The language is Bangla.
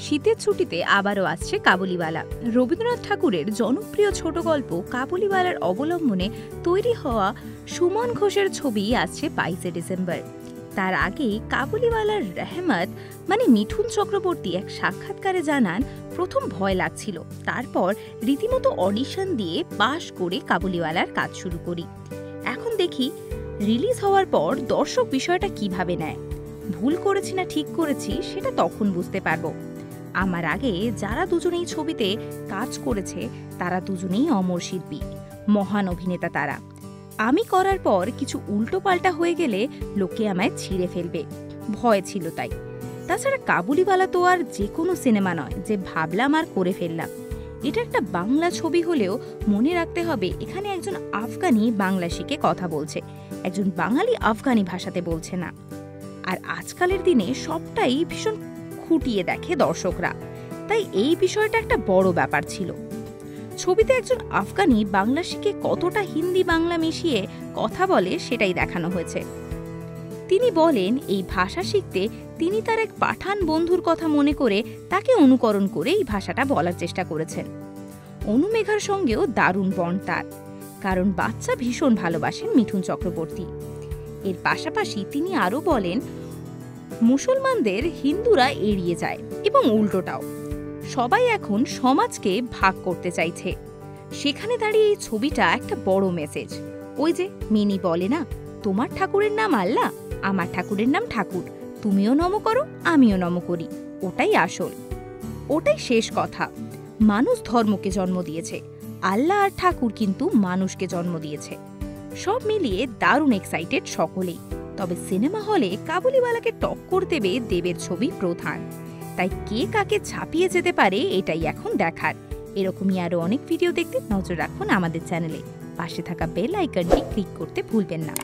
শীতের ছুটিতে আবারও আসছে কাবুলিওয়ালা। রবীন্দ্রনাথ ঠাকুরের জনপ্রিয় ছোট গল্প কাবুলিওয়ালার অবলম্বনে তৈরি হওয়া সুমন ঘোষের ছবি আসছে 22শে ডিসেম্বর। তার আগে কাবুলিওয়ালার রহমত মানে মিঠুন চক্রবর্তী এক সাক্ষাৎকারে জানান, প্রথম ভয় লাগছিল, তারপর রীতিমতো অডিশন দিয়ে পাশ করে কাবুলিওয়ালার কাজ শুরু করি। এখন দেখি রিলিজ হওয়ার পর দর্শক বিষয়টা কিভাবে নেয়। ভুল করেছি না ঠিক করেছি সেটা তখন বুঝতে পারবো। আমার আগে যারা দুজনেই ছবিতে কাজ করেছে তারা দুজনেই অমর শিল্পী, মহান অভিনেতা। তারা আমি করার পর কিছু উল্টো পাল্টা হয়ে গেলে লোকে আমায় ছিঁড়ে ফেলবে, ভয় ছিল তাই। তাছাড়া কাবুলিওয়ালা তো আর যে কোনো সিনেমা নয় যে ভাবলাম আর করে ফেললাম। এটা একটা বাংলা ছবি হলেও মনে রাখতে হবে এখানে একজন আফগানি বাংলা শিখে কথা বলছে, একজন বাঙালি আফগানি ভাষাতে বলছে না। আর আজকালের দিনে সবটাই ভীষণ খুঁটিয়ে দেখে দর্শকরা, তাই এই বিষয়টা একটা বড় ব্যাপার ছিল। ছবিতে একজন আফগানি বাংলা শিখে কতটা হিন্দি বাংলা মিশিয়ে কথা বলে সেটাই দেখানো হয়েছে। তিনি বলেন এই ভাষা শিখতে তিনি তার এক পাঠান বন্ধুর কথা মনে করে তাকে অনুকরণ করে এই ভাষাটা বলার চেষ্টা করেছেন। অনুমেঘার সঙ্গেও দারুণ বন্ড তার, কারণ বাচ্চা ভীষণ ভালোবাসেন মিঠুন চক্রবর্তী। এর পাশাপাশি তিনি আরও বলেন মুসলমানদের হিন্দুরা এড়িয়ে যায় এবং উল্টোটাও। সবাই এখন সমাজকে ভাগ করতে চাইছে। সেখানে দাঁড়িয়ে এই ছবিটা একটা বড় মেসেজ। ওই যে মিনি বলে না, তোমার ঠাকুরের নাম আল্লাহ, আমার ঠাকুরের নাম ঠাকুর, তুমিও নম করো আমিও নম করি। ওটাই আসল, ওটাই শেষ কথা। মানুষ ধর্মকে জন্ম দিয়েছে, আল্লাহ আর ঠাকুর কিন্তু মানুষকে জন্ম দিয়েছে। সব মিলিয়ে দারুণ এক্সাইটেড সকলেই। তবে সিনেমা হলে কাবুলিওয়ালাকে টক্কর দেবে দেবের ছবি প্রধান। তাই কে কাকে ছাপিয়ে যেতে পারে এটাই এখন দেখার। এরকমই আরো অনেক ভিডিও দেখতে নজর রাখুন আমাদের চ্যানেলে। পাশে থাকা বেল আইকনটি ক্লিক করতে ভুলবেন না।